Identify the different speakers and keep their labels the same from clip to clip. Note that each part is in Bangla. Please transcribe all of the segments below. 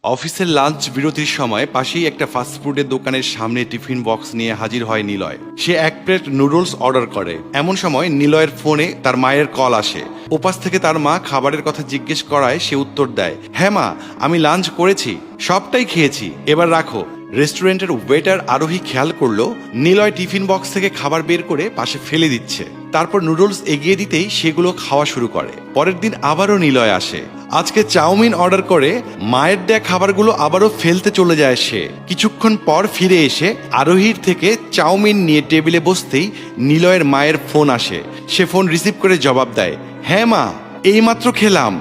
Speaker 1: অফিসের লাঞ্চ বিরতির সময় পাশেই একটা ফাস্টফুডের দোকানের সামনে টিফিন বক্স নিয়ে হাজির হয় নিলয়। সে এক প্লেট নুডলস অর্ডার করে। এমন সময় নিলয়ের ফোনে তার মায়ের কল আসে। ওপাশ থেকে তার মা খাবারের কথা জিজ্ঞেস করায় সে উত্তর দেয়, হ্যাঁ মা, আমি লাঞ্চ করেছি, সবটাই খেয়েছি, এবার রাখো। রেস্টুরেন্টের ওয়েটার আরোহী খেয়াল করলো নিলয় টিফিন বক্স থেকে খাবার বের করে পাশে ফেলে দিচ্ছে। তারপর নুডলস এগিয়ে দিতেই সেগুলো খাওয়া শুরু করে। পরের দিন আবারও নিলয় আসে। আজকে চাউমিন অর্ডার করে মায়ের দেয়া খাবারগুলো আবারও ফেলতে চলে যায় সে। কিছুক্ষণ পর ফিরে এসে আরোহীর থেকে চাউমিন নিয়ে টেবিলে বসতেই নিলয়ের মায়ের ফোন আসে। সে ফোন রিসিভ করে জবাব দেয়, হ্যাঁ মা, এইমাত্র খেলাম,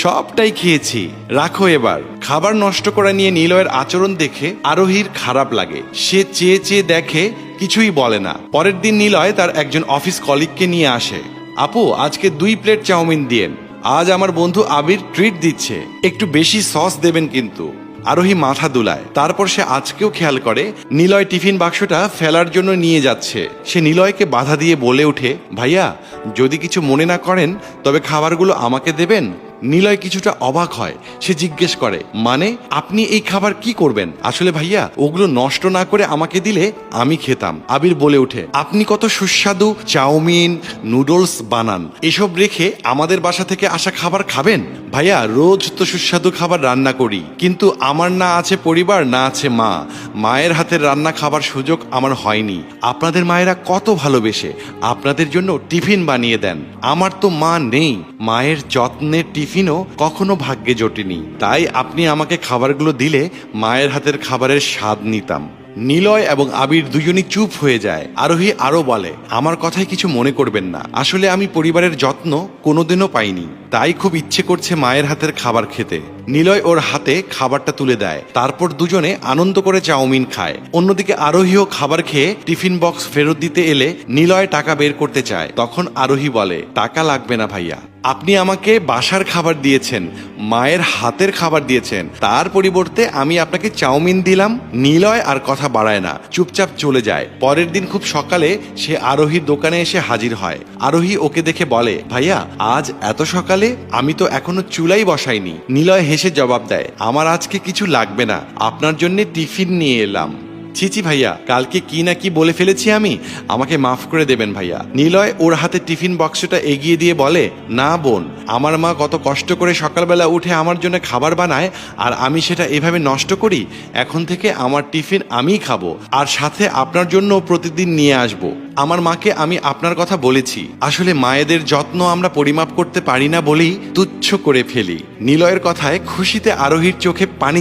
Speaker 1: সবটাই খেয়েছি, রাখো এবার। খাবার নষ্ট করা নিয়ে নিলয়ের আচরণ দেখে আরোহীর খারাপ লাগে। সে চেয়ে চেয়ে দেখে, কিছুই বলে না। পরের দিন নিলয় তার একজন অফিস কলিগকে নিয়ে আসে। আপু, আজকে 2 প্লেট চাউমিন দিয়েন, আজ আমার বন্ধু আবির ট্রিট দিচ্ছে, একটু বেশি সস দেবেন কিন্তু। আরোহী মাথা দুলায়। তারপর সে আজকেও খেয়াল করে নিলয় টিফিন বাক্সটা ফেলার জন্য নিয়ে যাচ্ছে। সে নিলয়কে বাধা দিয়ে বলে ওঠে, ভাইয়া, যদি কিছু মনে না করেন তবে খাবারগুলো আমাকে দেবেন। নিলয় কিছুটা অবাক হয়। সে জিজ্ঞেস করে, মানে আপনি এই খাবার কি করবেন? আসলে ভাইয়া, ওগুলো নষ্ট না করে আমাকে দিলে আমি খেতাম। আবির বলে ওঠে, আপনি কত সুস্বাদু চাউমিন নুডলস বানান, এসব রেখে আমাদের বাসা থেকে আসা খাবার খাবেন? ভাইয়া, রোজ তো সুস্বাদু খাবার রান্না করি, কিন্তু আমার না আছে পরিবার, না আছে মা। মায়ের হাতের রান্না খাবার সুযোগ আমার হয়নি। আপনাদের মায়েরা কত ভালোবেসে আপনাদের জন্য টিফিন বানিয়ে দেন। আমার তো মা নেই, মায়ের যত্নের টিফিনও কখনো ভাগ্যে জোটেনি। তাই আপনি আমাকে খাবারগুলো দিলে মায়ের হাতের খাবারের স্বাদ নিতাম। নিলয় এবং আবির দুজনই চুপ হয়ে যায়। আরোহী আরো বলে, আমার কথায় কিছু মনে করবেন না, আসলে আমি পরিবারের যত্ন কোনোদিনও পাইনি, তাই খুব ইচ্ছে করছে মায়ের হাতের খাবার খেতে। নিলয় ওর হাতে খাবারটা তুলে দেয়। তারপর দুজনে আনন্দ করে চাউমিন খায়। অন্যদিকে আরোহীও খাবার খেয়ে টিফিন বক্স ফেরত দিতে এলে নিলয় টাকা বের করতে চায়। তখন আরোহী বলে, টাকা লাগবে না ভাইয়া, আপনি আমাকে বাসার খাবার দিয়েছেন, মায়ের হাতের খাবার দিয়েছেন, তার পরিবর্তে আমি আপনাকে চাউমিন দিলাম। নিলয় আর কথা বাড়ায় না, চুপচাপ চলে যায়। পরের দিন খুব সকালে সে আরোহীর দোকানে এসে হাজির হয়। আরোহী ওকে দেখে বলে, ভাইয়া, আজ এত সকালে? আমি তো এখনো চুলাই বসাইনি। নিলয় হেসে জবাব দেয়, আমার আজকে কিছু লাগবে না, আপনার জন্য টিফিন নিয়ে এলাম। ছিচি ভাইয়া, কালকে কি না কি বলে ফেলেছি আমি, আমাকে মাফ করে দেবেন ভাইয়া। নিলয় ওর হাতে টিফিন বক্সটা এগিয়ে দিয়ে বলে, না বোন, আমার মা কত কষ্ট করে সকালবেলা উঠে আমার জন্য খাবার বানায়, আর আমি সেটা এভাবে নষ্ট করি? এখন থেকে আমার টিফিন আমিই খাবো, আর সাথে আপনার জন্য প্রতিদিন নিয়ে আসবো। আমার মাকে আমি আপনার কথা বলেছি, আসলে মায়েদের যত্ন আমরা পরিমাপ করতে পারি না বলেই তুচ্ছ করে ফেলি। নিলয়ের কথায় খুশিতে আরোহীর চোখে পানি